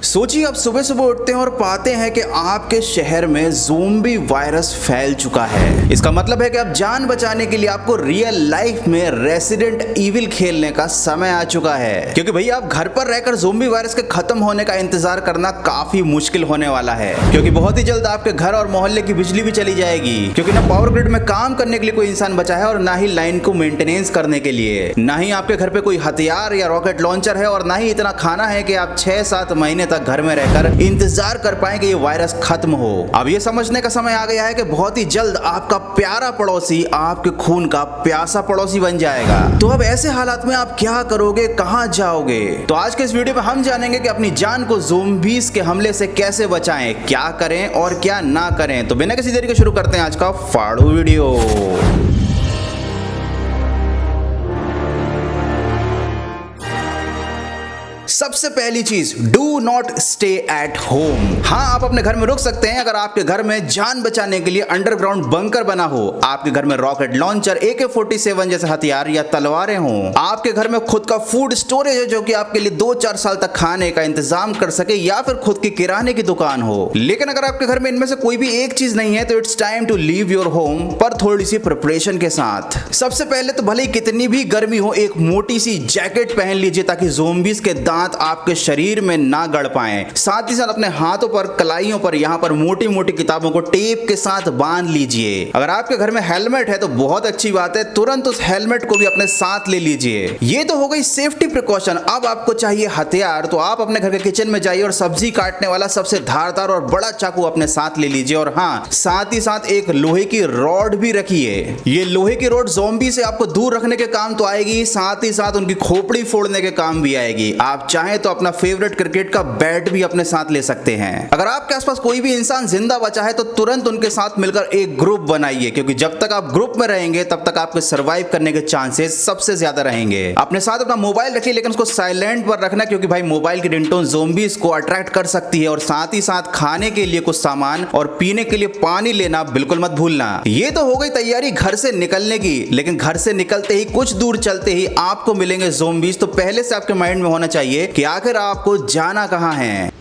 सोचिए आप सुबह सुबह उठते हैं और पाते हैं कि आपके शहर में ज़ोंबी वायरस फैल चुका है। इसका मतलब है कि अब जान बचाने के लिए आपको रियल लाइफ में रेसिडेंट इविल खेलने का समय आ चुका है, क्योंकि भैया आप घर पर रहकर ज़ोंबी वायरस के खत्म होने का इंतजार करना काफी मुश्किल होने वाला है, क्योंकि बहुत ही जल्द आपके घर और मोहल्ले की बिजली भी चली जाएगी, क्योंकि ना पावर ग्रिड में काम करने के लिए कोई इंसान बचा है और ना ही लाइन को मेंटेनेंस करने के लिए, ना ही आपके घर पे कोई हथियार या रॉकेट लॉन्चर है और ना ही इतना खाना है कि आप 6-7 महीने तक घर में रहकर इंतजार कर पाए कि ये वायरस खत्म हो। अब ये समझने का समय आ गया है कि बहुत ही जल्द आपका प्यारा पड़ोसी आपके खून का प्यासा पड़ोसी बन जाएगा। तो अब ऐसे हालात में आप क्या करोगे, कहां जाओगे? तो आज के इस वीडियो में हम जानेंगे कि अपनी जान को ज़ोंबीज़ के हमले से कैसे बचाएं, क्या करें और क्या ना करें। तो बिना किसी देरी के शुरू करते हैं आज का फाड़ू वीडियो। सबसे पहली चीज, do not stay at home. हाँ, आप अपने घर में रुक सकते हैं अगर आपके घर में जान बचाने के लिए अंडरग्राउंड बंकर बना हो, आपके घर में रॉकेट लॉन्चर, AK-47 जैसे हथियार या तलवारें हों, आपके घर में खुद का फूड स्टोरेज है जो कि आपके लिए 2-4 साल तक खाने का इंतजाम कर सके, या फिर खुद की किराने की दुकान हो। लेकिन अगर आपके घर में इनमें से कोई भी एक चीज नहीं है तो it's time to leave your home, पर थोड़ी सी प्रिपरेशन के साथ। सबसे पहले तो भले ही कितनी भी गर्मी हो, एक मोटी सी जैकेट पहन लीजिए ताकि ज़ोंबीज़ के दांत आपके शरीर में ना गड़ पाएं। साथ ही साथ अपने हाथों पर, कलाइयों पर, यहाँ पर मोटी मोटी किताबों को टेप के साथ बांध लीजिए। अगर आपके घर में हेलमेट है तो बहुत अच्छी बात है, तुरंत उस हेलमेट को भी अपने साथ ले लीजिए। ये तो हो गई सेफ्टी प्रिकॉशन। अब आपको चाहिए हथियार, तो आप अपने घर के किचन में जाइए और सब्जी काटने वाला सबसे धारदार और बड़ा चाकू अपने साथ ले लीजिए। और हाँ, साथ ही साथ एक लोहे की रॉड भी रखिए। ये लोहे की रॉड ज़ोंबी से आपको दूर रखने के काम तो आएगी, साथ ही साथ उनकी खोपड़ी फोड़ने के काम भी आएगी। आप चाहे तो अपना फेवरेट क्रिकेट का बैट भी अपने साथ ले सकते हैं। अगर आपके आसपास कोई भी इंसान जिंदा बचा है तो तुरंत उनके साथ मिलकर एक ग्रुप बनाइए, क्योंकि जब तक आप ग्रुप में रहेंगे तब तक आपके सरवाइव करने के चांसेस सबसे ज्यादा रहेंगे। अपने साथ अपना मोबाइल रखिए, लेकिन उसको साइलेंट पर रखना, क्योंकि भाई मोबाइल की रिंगटोन ज़ोंबीज़ को अट्रैक्ट कर सकती है। और साथ ही साथ खाने के लिए कुछ सामान और पीने के लिए पानी लेना बिल्कुल मत भूलना। ये तो हो गई तैयारी घर से निकलने की, लेकिन घर से निकलते ही कुछ दूर चलते ही आपको मिलेंगे ज़ोंबीज़। तो पहले से आपके माइंड में होना चाहिए कि आखिर आपको जाना कहां है।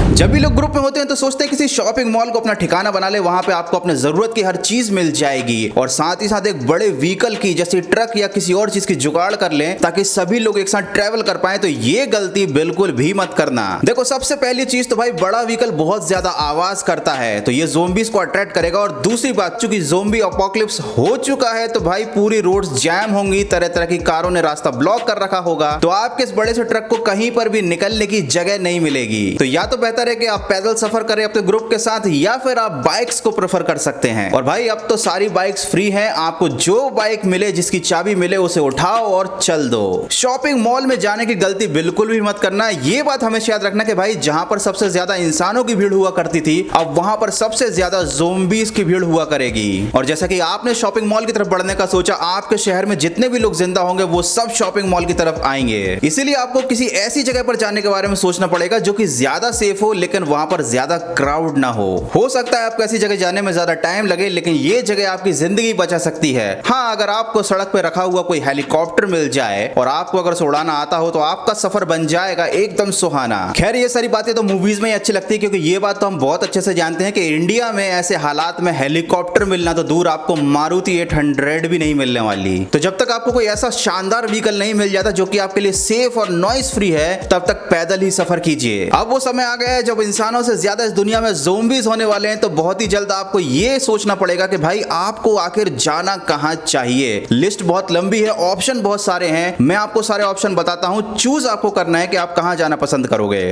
जब भी लोग ग्रुप में होते हैं तो सोचते हैं किसी शॉपिंग मॉल को अपना ठिकाना बना ले, वहां पे आपको अपने जरूरत की हर चीज मिल जाएगी, और साथ ही साथ एक बड़े व्हीकल की जैसे ट्रक या किसी और चीज की जुगाड़ कर लें ताकि सभी लोग एक साथ ट्रेवल कर पाए। तो ये गलती बिल्कुल भी मत करना। देखो, सबसे पहली चीज तो भाई बड़ा व्हीकल बहुत ज्यादा आवाज करता है, तो ये ज़ोंबीज़ को अट्रैक्ट करेगा। और दूसरी बात, चूंकि ज़ोंबी अपोकलिप्स हो चुका है तो भाई पूरी रोड्स जैम होंगी, तरह तरह की कारों ने रास्ता ब्लॉक कर रखा होगा, तो आपके इस बड़े से ट्रक को कहीं पर भी निकलने की जगह नहीं मिलेगी। तो या तो बेहतर है कि आप पैदल सफर करें अपने ग्रुप के साथ, या फिर आप बाइक्स को प्रेफर कर सकते हैं। और भाई अब तो सारी बाइक्स फ्री हैं, आपको जो बाइक मिले, जिसकी चाबी मिले, उसे उठाओ और चल दो। शॉपिंग मॉल में जाने की गलती बिल्कुल भी मत करना। ये बात हमेशा याद रखना कि भाई जहां पर सबसे ज्यादा इंसानों की भीड़ हुआ करती थी, अब वहां पर सबसे ज्यादा ज़ोंबीज़ की भीड़ हुआ करेगी। और जैसा कि आपने शॉपिंग मॉल की तरफ बढ़ने का सोचा, आपके शहर में जितने भी लोग जिंदा होंगे वो सब शॉपिंग मॉल की तरफ आएंगे। इसीलिए आपको किसी ऐसी जगह पर जाने के बारे में सोचना पड़ेगा जो कि ज्यादा सेफ हो, लेकिन वहां पर ज्यादा क्राउड ना हो सकता है आपको ऐसी जगह जाने में ज्यादा टाइम लगे, लेकिन ये जगह आपकी जिंदगी बचा सकती है। हाँ, अगर आपको सड़क पे रखा हुआ कोई हेलीकॉप्टर मिल जाए और आपको अगर उसे उड़ाना आता हो तो आपका सफर बन जाएगा एकदम सुहाना। खैर, ये सारी बातें तो मूवीज में ही अच्छी लगती है, क्योंकि ये बात तो हम बहुत अच्छे से जानते हैं कि इंडिया में ऐसे हालात में हेलीकॉप्टर मिलना तो दूर, आपको मारुति 800 भी नहीं मिलने वाली। तो जब तक आपको कोई ऐसा शानदार व्हीकल नहीं मिल जाता जो कि आपके लिए सेफ और नॉइस फ्री है, तब तक पैदल ही सफर कीजिए। अब वो समय आ गया है जब इंसानों से ज्यादा इस दुनिया में ज़ोंबीज़ होने वाले हैं, तो बहुत ही जल्द आपको ये सोचना पड़ेगा कि भाई आपको आखिर जाना कहां चाहिए। लिस्ट बहुत लंबी है, ऑप्शन बहुत सारे हैं, मैं आपको सारे ऑप्शन बताता हूं, चूज आपको करना है कि आप कहां जाना पसंद करोगे।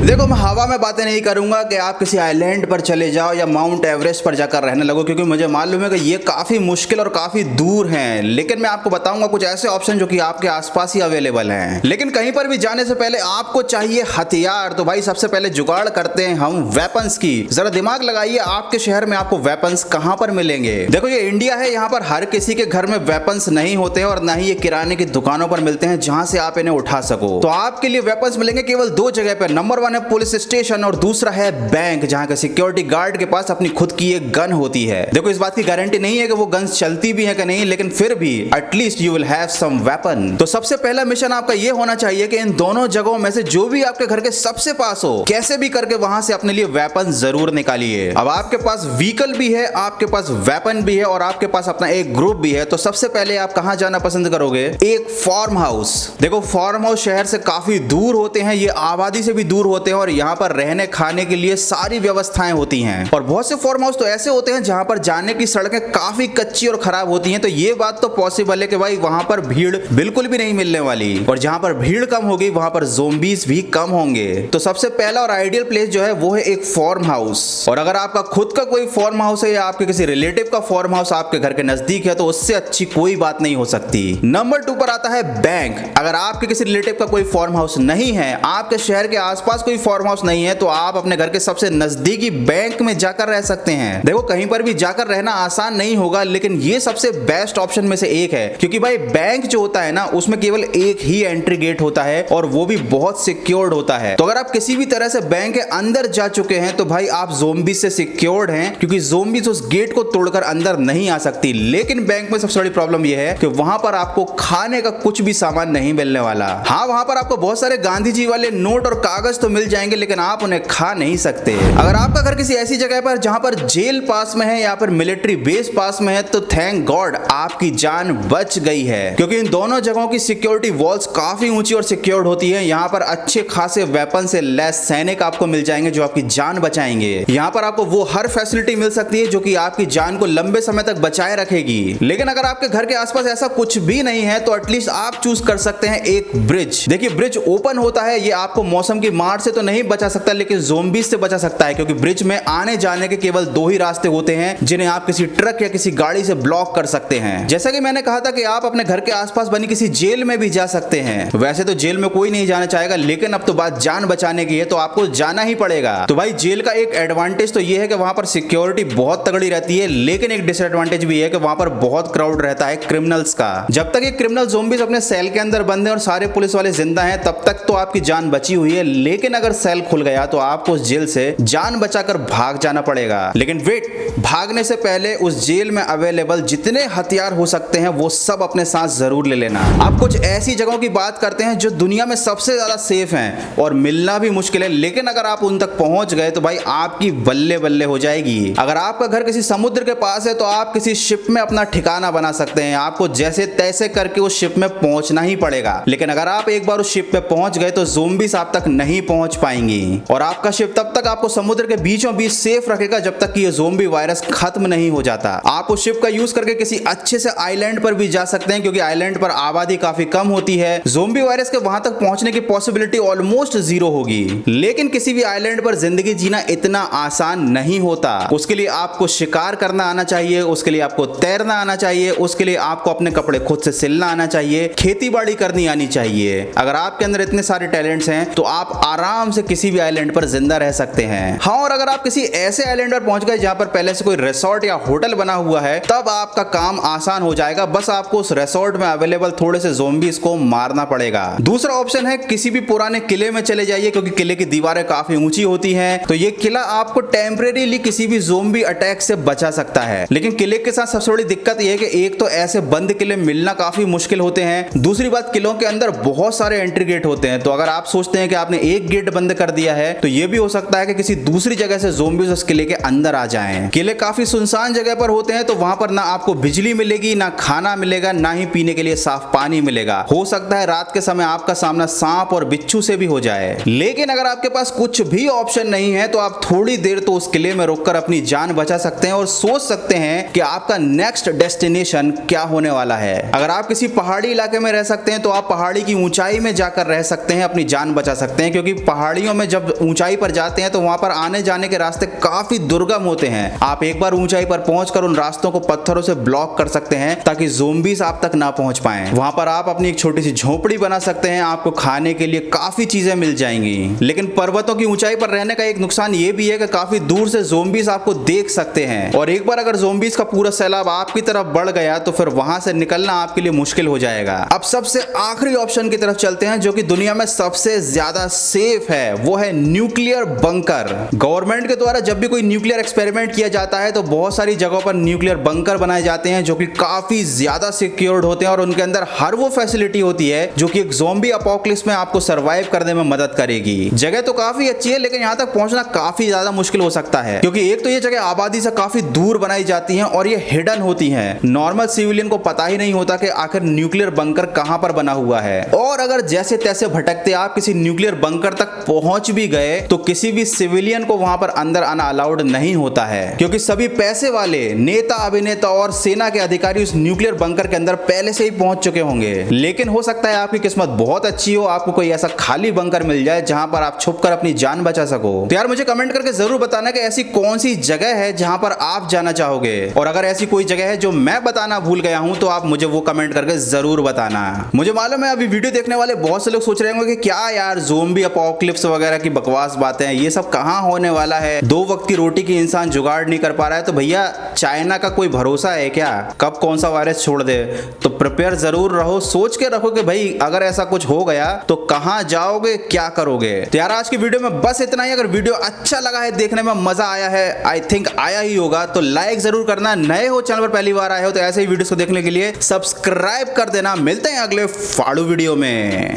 देखो, मैं हवा में बातें नहीं करूंगा कि आप किसी आइलैंड पर चले जाओ या माउंट एवरेस्ट पर जाकर रहने लगो, क्योंकि मुझे मालूम है कि ये काफी मुश्किल और काफी दूर हैं। लेकिन मैं आपको बताऊंगा कुछ ऐसे ऑप्शन जो कि आपके आसपास ही अवेलेबल हैं। लेकिन कहीं पर भी जाने से पहले आपको चाहिए हथियार। तो भाई सबसे पहले जुगाड़ करते हैं हम वेपन्स की। जरा दिमाग लगाइए, आपके शहर में आपको वेपन्स कहां पर मिलेंगे? देखो, ये इंडिया है, यहाँ पर हर किसी के घर में वेपन्स नहीं होते हैं, और ना ही ये किराने की दुकानों पर मिलते हैं जहां से आप इन्हें उठा सको। तो आपके लिए वेपन्स मिलेंगे केवल 2 जगह पर। नंबर वन है पुलिस स्टेशन और दूसरा है बैंक, जहां के सिक्योरिटी गार्ड के पास अपनी खुद की एक गन होती है। देखो इस बात की गारंटी नहीं है कि वो गन्स चलती भी है कि नहीं, लेकिन फिर भी at least you will have some weapon. तो सबसे पहला मिशन आपका ये होना चाहिए कि इन दोनों जगहों में से जो भी आपके घर के सबसे पास हो, कैसे भी करके वहां से अपने लिए वेपन जरूर निकालिए। अब आपके पास व्हीकल भी है, आपके पास वेपन भी है और आपके पास अपना एक ग्रुप भी है, तो सबसे पहले आप कहां जाना पसंद करोगे? एक फार्म हाउस। देखो फार्म हाउस शहर से काफी दूर होते हैं, ये आबादी से भी दूर होते हैं और यहाँ पर रहने खाने के लिए सारी व्यवस्थाएं होती हैं। और बहुत से फार्म हाउस तो ऐसे होते हैं जहां पर जाने की सड़कें काफी कच्ची और खराब होती हैं, तो ये बात तो पॉसिबल है कि भाई वहां पर भीड़ बिल्कुल भी नहीं मिलने वाली, और जहां पर भीड़ कम होगी वहां पर ज़ोंबीज भी कम होंगे। तो सबसे पहला और आइडियल प्लेस जो है वो है एक फार्म हाउस। और अगर आपका खुद का कोई फार्म हाउस है या आपके किसी रिलेटिव का फार्म हाउस आपके घर के नजदीक है, तो उससे अच्छी कोई बात नहीं हो सकती। नंबर 2 पर आता है बैंक। अगर आपके किसी रिलेटिव का कोई फार्म हाउस नहीं है, आपके शहर के आसपास कोई फार्म हाउस नहीं है, तो आप अपने घर के सबसे नजदीकी बैंक में जाकर रह सकते हैं। देखो कहीं पर भी जाकर रहना आसान नहीं होगा, लेकिन ये सबसे बेस्ट ऑप्शन में से एक है, क्योंकि भाई बैंक जो होता है ना, उसमें केवल एक ही एंट्री गेट होता है और वो भी बहुत सिक्योर्ड होता है। तो अगर आप किसी भी तरह से बैंक के अंदर जा चुके हैं तो भाई आप ज़ोंबी से सिक्योर्ड हैं, क्योंकि ज़ोंबीज उस गेट को तोड़कर अंदर नहीं आ सकती। लेकिन बैंक में सबसे बड़ी प्रॉब्लम यह है कि वहां पर आपको खाने का कुछ भी सामान नहीं मिलने वाला। हाँ, वहां पर आपको बहुत सारे गांधी जी वाले नोट और कागज तो मिल जाएंगे, लेकिन आप उन्हें खा नहीं सकते। अगर आपका घर किसी ऐसी जगह पर जहां पर जेल पास में है या फिर मिलिट्री बेस पास में है, तो थैंक गॉड आपकी जान बच गई है, क्योंकि इन दोनों जगहों की सिक्योरिटी वॉल्स काफी ऊंची और सिक्योर्ड होती है। यहाँ पर अच्छे खासे वेपन से लैस सैनिक आपको मिल जाएंगे जो आपकी जान बचाएंगे। यहाँ पर आपको वो हर फैसिलिटी मिल सकती है जो कि आपकी जान को लंबे समय तक बचाए रखेगी। लेकिन अगर आपके घर के आसपास ऐसा कुछ भी नहीं है, तो एटलीस्ट आप चूज कर सकते हैं एक ब्रिज। देखिए ब्रिज ओपन होता है, ये आपको मौसम की मार से तो नहीं बचा सकता, लेकिन ज़ोंबीज से बचा सकता है, क्योंकि ब्रिज में आने जाने के केवल 2 ही रास्ते होते हैं जिन्हें आप किसी ट्रक या किसी गाड़ी से ब्लॉक कर सकते हैं। जैसा कि मैंने कहा था कि आप अपने घर के आसपास बनी किसी जेल में भी जा सकते हैं। वैसे तो जेल में कोई नहीं जाना चाहेगा, लेकिन अब तो बात जान बचाने की है, तो आपको जाना ही पड़ेगा। तो भाई जेल का एक एडवांटेज तो ये है कि वहां पर सिक्योरिटी बहुत तगड़ी रहती है, लेकिन एक डिसएडवांटेज भी है कि वहां पर बहुत क्राउड रहता है क्रिमिनल्स का। जब तक ये क्रिमिनल ज़ोंबीज अपने सेल के अंदर बंद हैं और सारे पुलिस वाले जिंदा हैं, तब तक तो आपकी जान बची हुई है। लेकिन अगर सेल खुल गया तो आपको उस जेल से जान बचाकर भाग जाना पड़ेगा। लेकिन वेट, भागने से पहले उस जेल में अवेलेबल जितने हथियार हो सकते हैं वो सब अपने साथ जरूर ले लेना। आप कुछ ऐसी जगहों की बात करते हैं जो दुनिया में सबसे ज्यादा सेफ हैं और मिलना भी मुश्किल है, लेकिन अगर आप उन तक पहुंच गए तो भाई आपकी बल्ले बल्ले हो जाएगी। अगर आपका घर किसी समुद्र के पास है तो आप किसी शिप में अपना ठिकाना बना सकते हैं। आपको जैसे तैसे करके उस शिप में पहुंचना ही पड़ेगा। लेकिन अगर आप एक बार उस शिप पे पहुंच गए तो ज़ोंबीज आप तक नहीं पहुंच पाएंगी, और आपका शिप तब तक आपको समुद्र के बीचों बीच सेफ रखेगा जब तक कि ये ज़ोंबी वायरस खत्म नहीं हो जाता। आप उस शिप का यूज करके किसी अच्छे से आइलैंड पर भी जा सकते हैं, क्योंकि आइलैंड पर आबादी काफी कम होती है। ज़ोंबी वायरस के वहां तक पहुंचने की पॉसिबिलिटी ऑलमोस्ट 0 होगी। लेकिन किसी भी आइलैंड पर जिंदगी जीना इतना आसान नहीं होता। उसके लिए आपको शिकार करना आना चाहिए, उसके लिए आपको तैरना आना चाहिए, उसके लिए आपको अपने कपड़े खुद से सिलना आना चाहिए, खेती बाड़ी करनी आनी चाहिए। अगर आपके अंदर इतने सारे टैलेंट्स हैं तो आप आराम से किसी भी आइलैंड पर जिंदा रह सकते हैं। हाँ, और अगर आप किसी ऐसे आइलैंड पर पहुंच गए जहां पर पहले से कोई रिसोर्ट या होटल बना हुआ है, तब आपका काम आसान हो जाएगा। बस आपको उस रिसोर्ट में अवेलेबल थोड़े से ज़ोंबीज को मारना पड़ेगा। दूसरा ऑप्शन है किसी भी पुराने किले में चले जाइए, क्योंकि किले की दीवारें काफी ऊंची होती हैं, तो ये किला आपको टेम्परेरीली किसी भी ज़ोंबी अटैक से बचा सकता है। लेकिन किले के साथ सबसे बड़ी दिक्कत यह है कि एक तो ऐसे बंद किले मिलना काफी मुश्किल होते हैं, दूसरी बात किलों के अंदर बहुत सारे एंट्री गेट होते हैं। तो अगर आप सोचते हैं कि आपने एक गेट बंद कर दिया है, तो यह भी हो सकता है कि किसी दूसरी जगह से ज़ोंबीज उस किले के अंदर आ जाएं। किले काफी सुनसान जगह पर होते हैं, तो वहां पर ना आपको बिजली मिलेगी, ना खाना मिलेगा, ना ही पीने के लिए साफ पानी मिलेगा। हो सकता है रात के समय आपका सामना सांप और बिच्छू से भी हो जाए। लेकिन अगर आपके पास कुछ भी ऑप्शन नहीं है, तो आप थोड़ी देर तो उस किले में रुककर अपनी जान बचा सकते हैं और सोच सकते हैं कि आपका नेक्स्ट डेस्टिनेशन क्या होने वाला है। अगर आप किसी पहाड़ी इलाके में रह सकते हैं, तो आप पहाड़ी की ऊंचाई में जाकर रह सकते हैं, अपनी जान बचा सकते हैं, क्योंकि पहाड़ियों में जब ऊंचाई पर जाते हैं तो वहां पर आने जाने के रास्ते काफी दुर्गम होते हैं। आप एक बार ऊंचाई पर पहुंचकर उन रास्तों को पत्थरों से ब्लॉक कर सकते हैं ताकि ज़ोंबीज आप तक ना पहुंच पाएं। वहां पर आप अपनी एक छोटी सी झोपड़ी बना सकते हैं, आपको खाने के लिए काफी चीजें मिल जाएंगी। लेकिन पर्वतों की ऊंचाई पर रहने का एक नुकसान ये भी है कि काफी दूर से ज़ोंबीज आपको देख सकते हैं, और एक बार अगर ज़ोंबीज का पूरा सैलाब आपकी तरफ बढ़ गया तो फिर वहां से निकलना आपके लिए मुश्किल हो जाएगा। अब सबसे आखिरी ऑप्शन की तरफ चलते हैं, जो कि दुनिया में सबसे ज्यादा सेफ सेफ है वो है न्यूक्लियर बंकर। गवर्नमेंट के द्वारा जब भी कोई न्यूक्लियर एक्सपेरिमेंट किया जाता है तो बहुत सारी जगहों पर न्यूक्लियर बंकर बनाए जाते हैं जो कि काफी ज्यादा सिक्योर्ड होते हैं और उनके अंदर हर वो फैसिलिटी होती है जो कि एक ज़ॉम्बी अपोकलिप्स में आपको सरवाइव करने में मदद करेगी। जगह तो काफी अच्छी है लेकिन यहाँ तक पहुंचना काफी ज्यादा मुश्किल हो सकता है क्योंकि एक तो ये जगह आबादी से काफी दूर बनाई जाती है और ये हिडन होती है। नॉर्मल सिविलियन को पता ही नहीं होता कि आखिर न्यूक्लियर बंकर कहां पर बना हुआ है और अगर जैसे तैसे भटकते आप किसी न्यूक्लियर बंकर तक पहुंच भी गए तो किसी भी सिविलियन को वहां पर अंदर आना अलाउड नहीं होता है क्योंकि सभी पैसे वाले नेता, अभिनेता और सेना के अधिकारी उस न्यूक्लियर बंकर के अंदर पहले से ही पहुंच चुके होंगे। लेकिन हो सकता है आपकी किस्मत बहुत अच्छी हो, आपको कोई ऐसा खाली बंकर मिल जाए जहां पर आप छुपकर अपनी जान बचा सको। तो यार मुझे कमेंट करके जरूर बताना कि ऐसी कौन सी जगह है जहां पर आप जाना चाहोगे और अगर ऐसी कोई जगह है जो मैं बताना भूल गया हूं तो आप मुझे वो कमेंट करके जरूर बताना। मुझे मालूम है अभी वीडियो देखने वाले बहुत से लोग सोच रहे होंगे कि क्या यार ज़ॉम्बी अपोकलिप्स वगैरह की बकवास बातें हैं, ये सब कहां होने वाला है, 2 वक्त की रोटी की इंसान जुगाड़ नहीं कर पा रहा है। तो भैया चाइना का कोई भरोसा है क्या, कब कौन सा वायरस छोड़ दे। तो प्रिपेयर जरूर रहो, सोच के रखो कि भाई अगर ऐसा कुछ हो गया तो कहां जाओगे, क्या करोगे। तो यार आज की वीडियो में बस इतना ही। अगर वीडियो अच्छा लगा है, देखने में मजा आया है, आई थिंक आया ही होगा, तो लाइक जरूर करना। नए हो चैनल पर पहली बार आए हो तो ऐसे ही वीडियोस को देखने के लिए सब्सक्राइब कर देना। मिलते हैं अगले फाड़ू वीडियो में।